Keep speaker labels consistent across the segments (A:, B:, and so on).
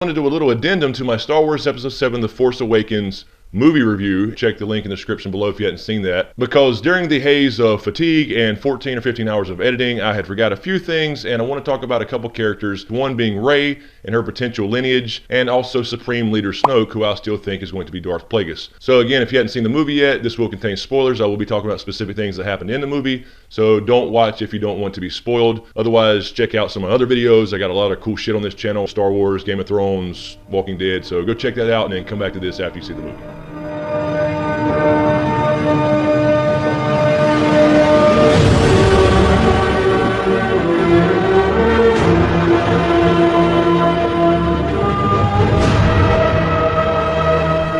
A: I want to do a little addendum to my Star Wars Episode 7 The Force Awakens movie review. Check the link in the description below if you hadn't seen that. Because during the haze of fatigue and 14 or 15 hours of editing, I had forgot a few things, and I want to talk about a couple characters. One being Rey and her potential lineage, and also Supreme Leader Snoke, who I still think is going to be Darth Plagueis. So again, if you hadn't seen the movie yet, this will contain spoilers. I will be talking about specific things that happened in the movie, so don't watch if you don't want to be spoiled. Otherwise, check out some of my other videos. I got a lot of cool shit on this channel: Star Wars, Game of Thrones, Walking Dead. So go check that out and then come back to this after you see the movie.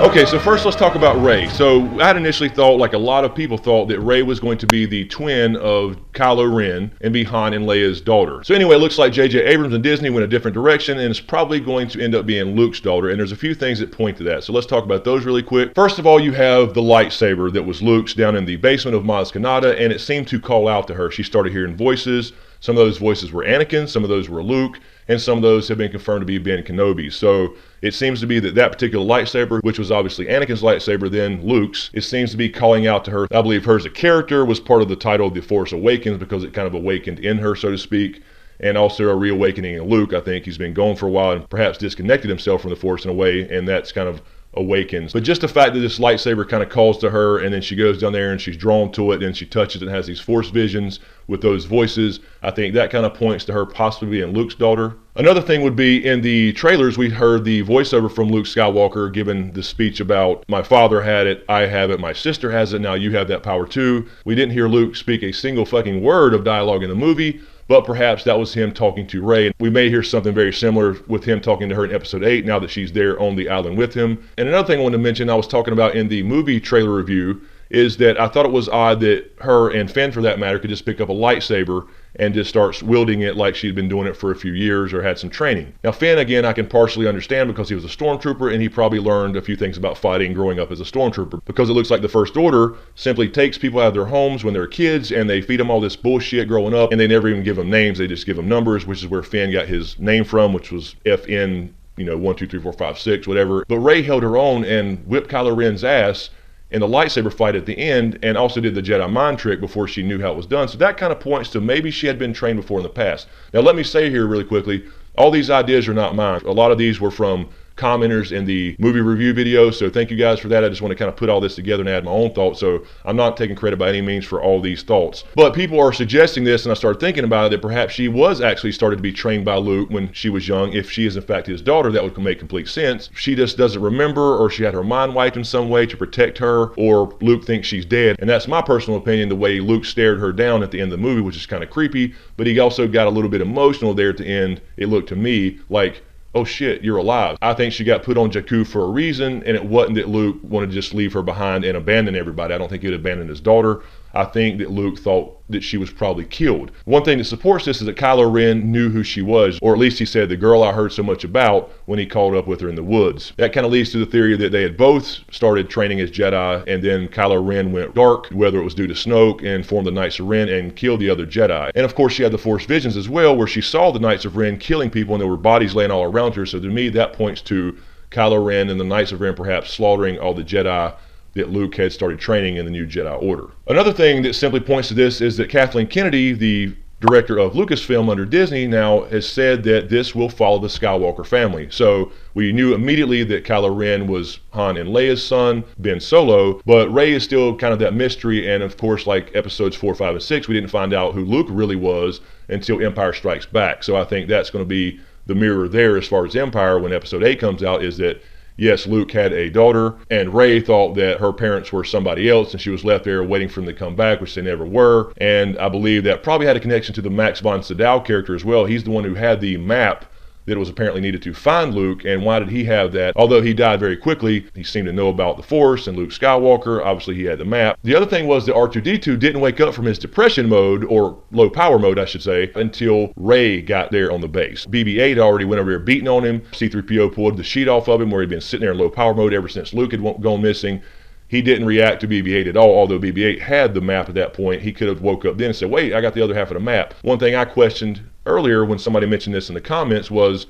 A: Okay, so first let's talk about Rey. So I had initially thought, like a lot of people thought, that Rey was going to be the twin of Kylo Ren and be Han and Leia's daughter. So anyway, it looks like J.J. Abrams and Disney went a different direction, and it's probably going to end up being Luke's daughter, and there's a few things that point to that. So let's talk about those really quick. First of all, you have the lightsaber that was Luke's down in the basement of Maz Kanata, and it seemed to call out to her. She started hearing voices. Some of those voices were Anakin, some of those were Luke, and some of those have been confirmed to be Ben Kenobi. So it seems to be that that particular lightsaber, which was obviously Anakin's lightsaber, then Luke's, it seems to be calling out to her. I believe her as a character was part of the title of The Force Awakens because it kind of awakened in her, so to speak. And also a reawakening in Luke. I think he's been gone for a while and perhaps disconnected himself from the Force in a way, and that's kind of awakens. But just the fact that this lightsaber kind of calls to her, and then she goes down there and she's drawn to it, and she touches it and has these force visions with those voices, I think that kind of points to her possibly being Luke's daughter. Another thing would be, in the trailers we heard the voiceover from Luke Skywalker giving the speech about, my father had it, I have it, my sister has it, now you have that power too. We didn't hear Luke speak a single fucking word of dialogue in the movie, but perhaps that was him talking to Rey. We may hear something very similar with him talking to her in episode 8 now that she's there on the island with him. And another thing I wanted to mention, I was talking about in the movie trailer review, is that I thought it was odd that her, and Finn for that matter, could just pick up a lightsaber and just start wielding it like she'd been doing it for a few years or had some training. Now Finn, again, I can partially understand because he was a stormtrooper and he probably learned a few things about fighting growing up as a stormtrooper, because it looks like the First Order simply takes people out of their homes when they're kids and they feed them all this bullshit growing up, and they never even give them names, they just give them numbers, which is where Finn got his name from, which was FN, 1, 2, 3, 4, 5, 6, whatever. But Rey held her own and whipped Kylo Ren's ass in the lightsaber fight at the end, and also did the Jedi mind trick before she knew how it was done. So that kind of points to maybe she had been trained before in the past. Now let me say here really quickly, all these ideas are not mine. A lot of these were from commenters in the movie review video, so thank you guys for that. I just want to kind of put all this together and add my own thoughts, so I'm not taking credit by any means for all these thoughts. But people are suggesting this, and I started thinking about it, that perhaps she was actually started to be trained by Luke when she was young. If she is in fact his daughter, that would make complete sense. She just doesn't remember, or she had her mind wiped in some way to protect her, or Luke thinks she's dead. And that's my personal opinion, the way Luke stared her down at the end of the movie, which is kind of creepy, but he also got a little bit emotional there at the end. It looked to me like, oh shit, you're alive. I think she got put on Jakku for a reason, and it wasn't that Luke wanted to just leave her behind and abandon everybody. I don't think he would abandon his daughter. I think that Luke thought that she was probably killed. One thing that supports this is that Kylo Ren knew who she was, or at least he said, the girl I heard so much about, when he called up with her in the woods. That kind of leads to the theory that they had both started training as Jedi, and then Kylo Ren went dark, whether it was due to Snoke, and formed the Knights of Ren and killed the other Jedi. And of course she had the Force visions as well, where she saw the Knights of Ren killing people and there were bodies laying all around her. So to me that points to Kylo Ren and the Knights of Ren perhaps slaughtering all the Jedi that Luke had started training in the new Jedi Order. Another thing that simply points to this is that Kathleen Kennedy, the director of Lucasfilm under Disney, now has said that this will follow the Skywalker family. So we knew immediately that Kylo Ren was Han and Leia's son, Ben Solo, but Rey is still kind of that mystery, and of course, like episodes 4, 5, and 6, we didn't find out who Luke really was until Empire Strikes Back. So I think that's going to be the mirror there as far as Empire when episode 8 comes out, is that yes, Luke had a daughter, and Rey thought that her parents were somebody else, and she was left there waiting for them to come back, which they never were. And I believe that probably had a connection to the Max von Sydow character as well. He's the one who had the map that was apparently needed to find Luke, and why did he have that? Although he died very quickly, he seemed to know about the Force and Luke Skywalker. Obviously he had the map. The other thing was that R2-D2 didn't wake up from his depression mode, or low power mode I should say, until Rey got there on the base. BB-8 already went over there beating on him. C-3PO pulled the sheet off of him where he'd been sitting there in low power mode ever since Luke had gone missing. He didn't react to BB-8 at all, although BB-8 had the map at that point. He could have woke up then and said, wait, I got the other half of the map. One thing I questioned earlier when somebody mentioned this in the comments was,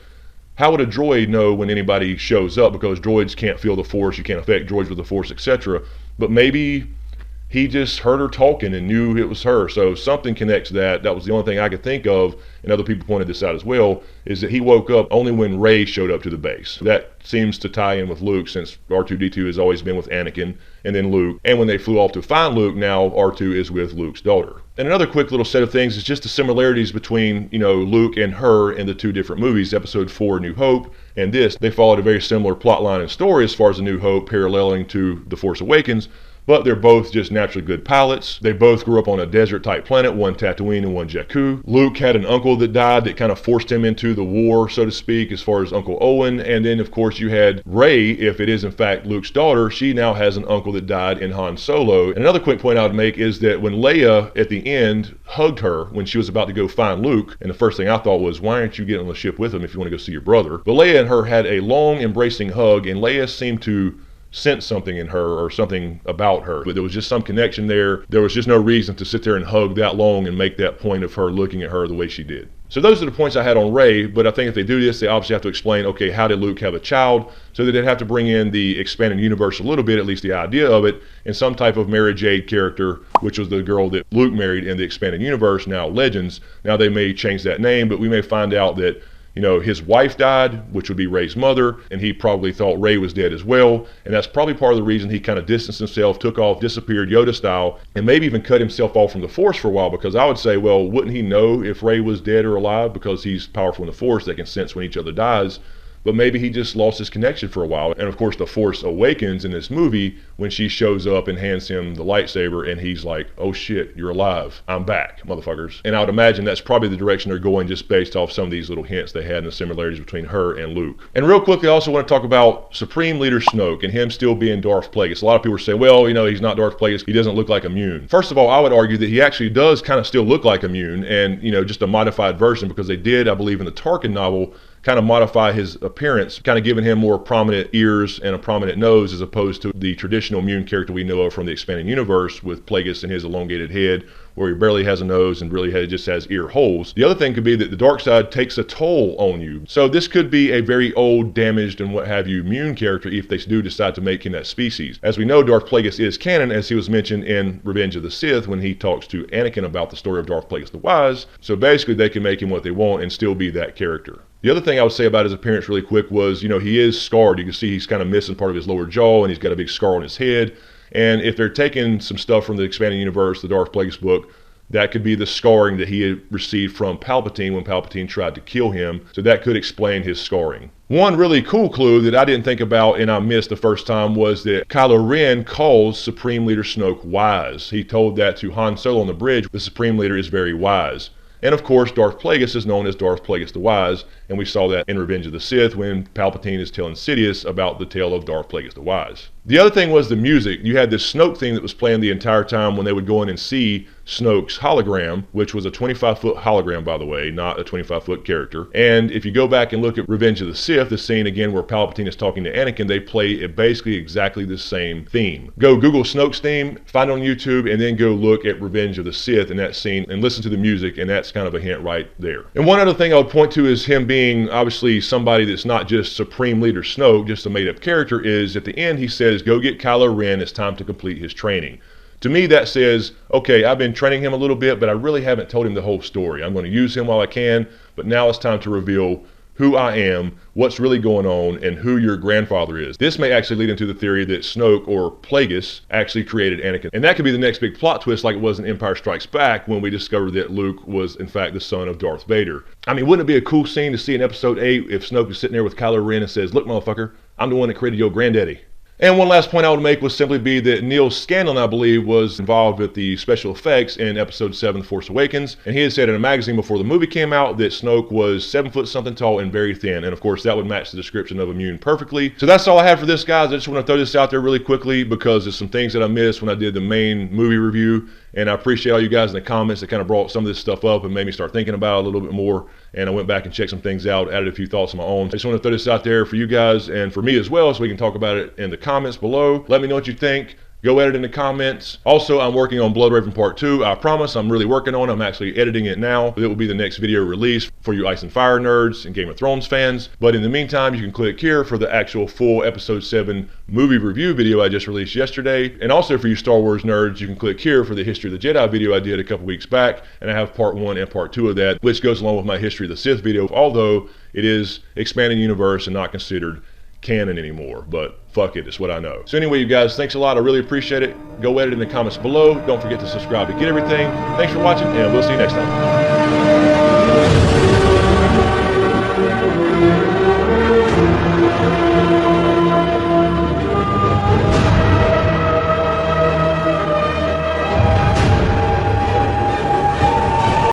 A: how would a droid know when anybody shows up? Because droids can't feel the Force, you can't affect droids with the Force, etc. But maybe he just heard her talking and knew it was her. So something connects that. That was the only thing I could think of, and other people pointed this out as well, is that he woke up only when Rey showed up to the base. That seems to tie in with Luke, since R2-D2 has always been with Anakin and then Luke. And when they flew off to find Luke, now R2 is with Luke's daughter. And another quick little set of things is just the similarities between, Luke and her in the two different movies, Episode 4, New Hope, and this. They followed a very similar plot line and story as far as A New Hope, paralleling to The Force Awakens. But they're both just naturally good pilots. They both grew up on a desert-type planet, one Tatooine and one Jakku. Luke had an uncle that died that kind of forced him into the war, so to speak, as far as Uncle Owen. And then, of course, you had Rey, if it is in fact Luke's daughter. She now has an uncle that died in Han Solo. And another quick point I would make is that when Leia, at the end, hugged her when she was about to go find Luke, and the first thing I thought was, why aren't you getting on the ship with him if you want to go see your brother? But Leia and her had a long, embracing hug, and Leia seemed to sense something in her, or something about her, but there was just some connection there. There was just no reason to sit there and hug that long and make that point of her looking at her the way she did. So those are the points I had on Rey, but I think if they do this, they obviously have to explain, okay, how did Luke have a child? So that they'd have to bring in the expanded universe a little bit, at least the idea of it, and some type of Mary Jade character, which was the girl that Luke married in the expanded universe, now Legends. Now they may change that name, but we may find out that his wife died, which would be Rey's mother, and he probably thought Rey was dead as well. And that's probably part of the reason he kind of distanced himself, took off, disappeared Yoda style, and maybe even cut himself off from the Force for a while, because I would say, well, wouldn't he know if Rey was dead or alive? Because he's powerful in the Force, they can sense when each other dies. But maybe he just lost his connection for a while. And of course, The Force Awakens in this movie, when she shows up and hands him the lightsaber, and he's like, oh shit, you're alive. I'm back, motherfuckers. And I would imagine that's probably the direction they're going, just based off some of these little hints they had and the similarities between her and Luke. And real quickly, I also want to talk about Supreme Leader Snoke and him still being Darth Plagueis. A lot of people are saying, well, he's not Darth Plagueis. He doesn't look like Immune. First of all, I would argue that he actually does kind of still look like Immune, and, just a modified version, because they did, I believe, in the Tarkin novel, kind of modify his appearance, kind of giving him more prominent ears and a prominent nose, as opposed to the traditional Immune character we know of from the expanded universe with Plagueis and his elongated head, where he barely has a nose and really just has ear holes. The other thing could be that the dark side takes a toll on you. So this could be a very old, damaged, and what have you Immune character if they do decide to make him that species. As we know, Darth Plagueis is canon, as he was mentioned in Revenge of the Sith when he talks to Anakin about the story of Darth Plagueis the Wise. So basically they can make him what they want and still be that character. The other thing I would say about his appearance really quick was, he is scarred. You can see he's kind of missing part of his lower jaw, and he's got a big scar on his head. And if they're taking some stuff from the expanded universe, the Darth Plagueis book, that could be the scarring that he had received from Palpatine when Palpatine tried to kill him. So that could explain his scarring. One really cool clue that I didn't think about and I missed the first time was that Kylo Ren calls Supreme Leader Snoke wise. He told that to Han Solo on the bridge. The Supreme Leader is very wise. And of course, Darth Plagueis is known as Darth Plagueis the Wise, and we saw that in Revenge of the Sith when Palpatine is telling Sidious about the tale of Darth Plagueis the Wise. The other thing was the music. You had this Snoke theme that was playing the entire time when they would go in and see Snoke's hologram, which was a 25-foot hologram, by the way, not a 25-foot character. And if you go back and look at Revenge of the Sith, the scene again where Palpatine is talking to Anakin, they play basically exactly the same theme. Go Google Snoke's theme, find it on YouTube, and then go look at Revenge of the Sith in that scene and listen to the music, and that's kind of a hint right there. And one other thing I would point to is him being obviously somebody that's not just Supreme Leader Snoke, just a made-up character, is at the end he says, go get Kylo Ren, it's time to complete his training. To me, that says, okay, I've been training him a little bit, but I really haven't told him the whole story. I'm going to use him while I can, but now it's time to reveal who I am, what's really going on, and who your grandfather is. This may actually lead into the theory that Snoke, or Plagueis, actually created Anakin. And that could be the next big plot twist, like it was in Empire Strikes Back when we discovered that Luke was, in fact, the son of Darth Vader. I mean, wouldn't it be a cool scene to see in Episode 8 if Snoke is sitting there with Kylo Ren and says, look, motherfucker, I'm the one that created your granddaddy. And one last point I would make would simply be that Neil Scanlon, I believe, was involved with the special effects in Episode 7, The Force Awakens. And he had said in a magazine before the movie came out that Snoke was 7 foot something tall and very thin. And of course, that would match the description of Immune perfectly. So that's all I have for this, guys. I just want to throw this out there really quickly because there's some things that I missed when I did the main movie review. And I appreciate all you guys in the comments that kind of brought some of this stuff up and made me start thinking about it a little bit more. And I went back and checked some things out, added a few thoughts of my own. I just want to throw this out there for you guys and for me as well so we can talk about it in the comments below. Let me know what you think. Go edit in the comments. Also, I'm working on Blood Raven Part 2. I promise I'm really working on it. I'm actually editing it now. It will be the next video release for you Ice and Fire nerds and Game of Thrones fans. But in the meantime, you can click here for the actual full Episode 7 movie review video I just released yesterday. And also for you Star Wars nerds, you can click here for the History of the Jedi video I did a couple weeks back. And I have Part 1 and Part 2 of that, which goes along with my History of the Sith video, although it is expanding universe and not considered canon anymore, but fuck it, it's what I know. So anyway, you guys, thanks a lot. I really appreciate it. Go edit in the comments below. Don't forget to subscribe to get everything. Thanks for watching, and we'll see you next time.